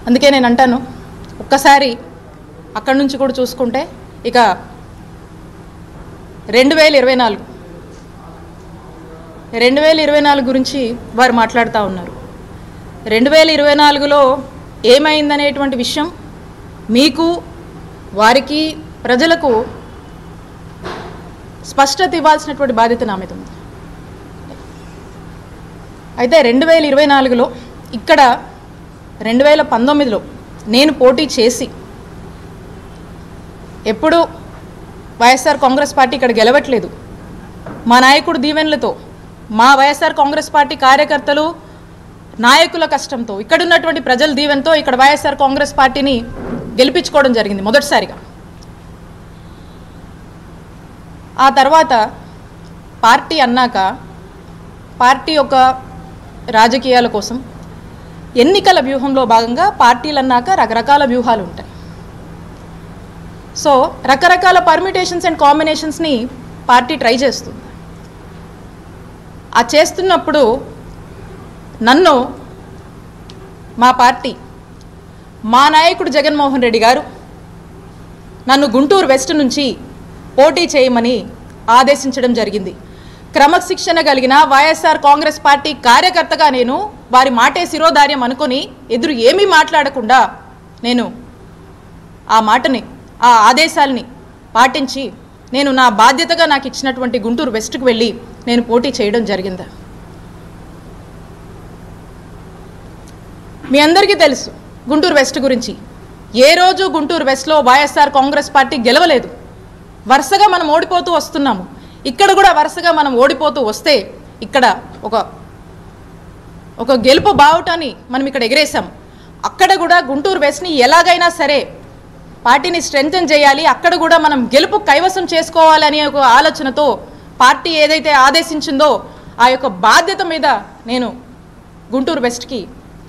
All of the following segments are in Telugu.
అందుకే నేను అంటాను, ఒక్కసారి అక్కడి నుంచి కూడా చూసుకుంటే ఇక 2024 గురించి వారు మాట్లాడుతూ ఉన్నారు. 2024లో ఏమైందనేటువంటి విషయం మీకు, వారికి, ప్రజలకు స్పష్టత ఇవ్వాల్సినటువంటి బాధ్యత నా మీద ఉంది. అయితే 2024లో ఇక్కడ 2019లో నేను పోటీ చేసి ఎప్పుడు వైఎస్ఆర్ కాంగ్రెస్ పార్టీ ఇక్కడ గెలవట్లేదు. మా నాయకుడు దీవెనలతో, మా వైఎస్ఆర్ కాంగ్రెస్ పార్టీ కార్యకర్తలు నాయకుల కష్టంతో, ఇక్కడ ఉన్నటువంటి ప్రజల దీవెనతో ఇక్కడ వైఎస్ఆర్ కాంగ్రెస్ పార్టీని గెలిపించుకోవడం జరిగింది మొదటిసారిగా. ఆ తర్వాత పార్టీ అన్నాక పార్టీ యొక్క రాజకీయాల కోసం ఎన్నికల వ్యూహంలో భాగంగా పార్టీలు అన్నాక రకరకాల వ్యూహాలు ఉంటాయి. సో రకరకాల పర్మిటేషన్స్ అండ్ కాంబినేషన్స్ని పార్టీ ట్రై చేస్తుంది. ఆ చేస్తున్నప్పుడు నన్ను మా పార్టీ, మా నాయకుడు జగన్మోహన్ రెడ్డి గారు నన్ను గుంటూరు వెస్ట్ నుంచి పోటీ చేయమని ఆదేశించడం జరిగింది. క్రమశిక్షణ కలిగిన వైఎస్ఆర్ కాంగ్రెస్ పార్టీ కార్యకర్తగా నేను వారి మాటే శిరోధార్యం అనుకొని ఎదురు ఏమీ మాట్లాడకుండా నేను ఆ మాటని, ఆ ఆదేశాలని పాటించి నేను నా బాధ్యతగా నాకు ఇచ్చినటువంటి గుంటూరు వెస్ట్కి వెళ్ళి నేను పోటీ చేయడం జరిగింది. మీ అందరికీ తెలుసు గుంటూరు వెస్ట్ గురించి. ఏ రోజు గుంటూరు వెస్ట్లో వైఎస్ఆర్ కాంగ్రెస్ పార్టీ గెలవలేదు. వరుసగా మనం ఓడిపోతూ వస్తున్నాము. ఇక్కడ కూడా వరుసగా మనం ఓడిపోతూ వస్తే ఇక్కడ ఒక గెలుపు బావుటాన్ని మనం ఇక్కడ ఎగరేసాం. అక్కడ కూడా గుంటూరు వెస్ట్ని ఎలాగైనా సరే పార్టీని స్ట్రెంథెన్ చేయాలి, అక్కడ కూడా మనం గెలుపు కైవసం చేసుకోవాలనే ఒక ఆలోచనతో పార్టీ ఏదైతే ఆదేశించిందో ఆ యొక్క బాధ్యత మీద నేను గుంటూరు వెస్ట్కి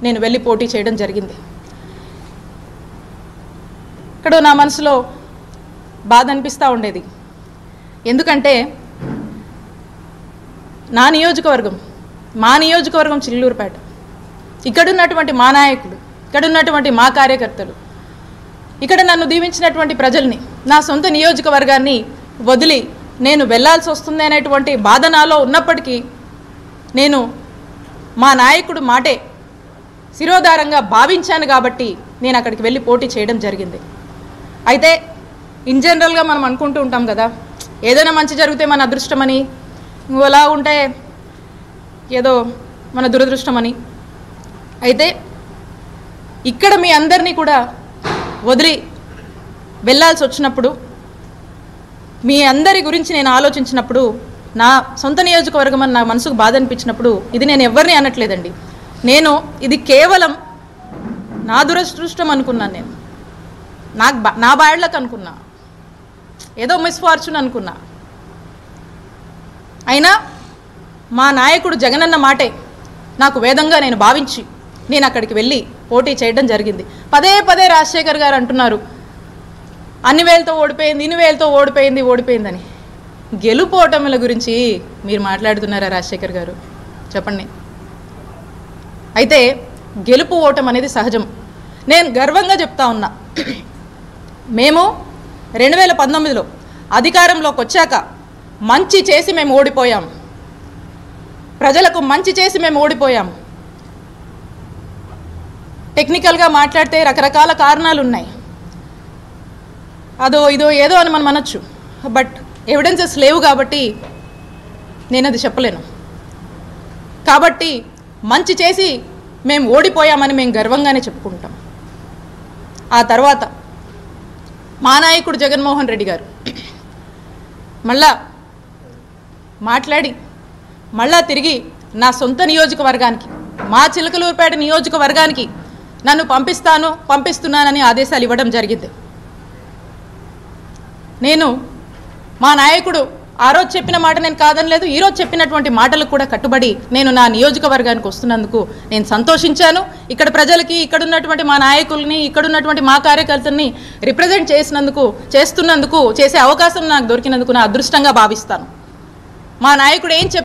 నేను వెళ్ళి పోటీ చేయడం జరిగింది. ఇక్కడ నా మనసులో బాధ అనిపిస్తూ ఉండేది. ఎందుకంటే మా నియోజకవర్గం చిల్లూరుపేట, ఇక్కడున్నటువంటి మా నాయకులు, ఇక్కడున్నటువంటి మా కార్యకర్తలు, ఇక్కడ నన్ను దీవించినటువంటి ప్రజల్ని, నా సొంత నియోజకవర్గాన్ని వదిలి నేను వెళ్ళాల్సి వస్తుంది అనేటువంటి బాధ నాలో ఉన్నప్పటికీ నేను మా నాయకుడు మాటే శిరోధారంగా భావించాను కాబట్టి నేను అక్కడికి వెళ్ళి పోటీ చేయడం జరిగింది. అయితే ఇన్ జనరల్గా మనం అనుకుంటూ ఉంటాం కదా, ఏదైనా మంచి జరిగితే మన అదృష్టమని, ఇంకోలా ఉంటే ఏదో మన దురదృష్టమని. అయితే ఇక్కడ మీ అందరినీ కూడా వదిలి వెళ్ళాల్సి వచ్చినప్పుడు, మీ అందరి గురించి నేను ఆలోచించినప్పుడు, నా సొంత నియోజకవర్గం అని నా మనసుకు బాధ అనిపించినప్పుడు, ఇది నేను ఎవరిని అనట్లేదండి, నేను ఇది కేవలం నా దురదృష్టం అనుకున్నాను. నేను నా బాడ్లకు అనుకున్నా, ఏదో మిస్ఫార్చ్యూన్ అనుకున్నా. అయినా మా నాయకుడు జగనన్న మాటే నాకు వేదంగా నేను భావించి నేను అక్కడికి వెళ్ళి పోటీ చేయడం జరిగింది. పదే పదే రాజశేఖర్ గారు అంటున్నారు, అన్ని వేలతో ఓడిపోయింది, ఇన్ని వేలతో ఓడిపోయిందని. గెలుపు ఓటముల గురించి మీరు మాట్లాడుతున్నారా రాజశేఖర్ గారు? చెప్పండి. అయితే గెలుపు ఓటం అనేది సహజం. నేను గర్వంగా చెప్తా ఉన్నా, మేము 2019లో అధికారంలోకి వచ్చాక మంచి చేసి మేము ఓడిపోయాం. ప్రజలకు మంచి చేసి మేము ఓడిపోయాం. టెక్నికల్గా మాట్లాడితే రకరకాల కారణాలు ఉన్నాయి, అదో ఇదో ఏదో అని మనం అనొచ్చు. బట్ ఎవిడెన్సెస్ లేవు కాబట్టి నేను అది చెప్పలేను. కాబట్టి మంచి చేసి మేము ఓడిపోయామని మేము గర్వంగానే చెప్పుకుంటాం. ఆ తర్వాత మా నాయకుడు జగన్మోహన్ రెడ్డి గారు మళ్ళా మాట్లాడి మళ్ళా తిరిగి నా సొంత నియోజకవర్గానికి, మా చిలకలూరుపేట నియోజకవర్గానికి నన్ను పంపిస్తున్నానని ఆదేశాలు ఇవ్వడం జరిగింది. నేను మా నాయకుడు ఆ రోజు చెప్పిన మాట నేను కాదనలేదు, ఈరోజు చెప్పినటువంటి మాటలకు కూడా కట్టుబడి నేను నా నియోజకవర్గానికి వస్తున్నందుకు నేను సంతోషించాను. ఇక్కడ ప్రజలకి, ఇక్కడ ఉన్నటువంటి మా నాయకుల్ని, ఇక్కడ ఉన్నటువంటి మా కార్యకర్తల్ని రిప్రజెంట్ చేస్తున్నందుకు, చేసే అవకాశం నాకు దొరికినందుకు నా అదృష్టంగా భావిస్తాను. మా నాయకుడు ఏం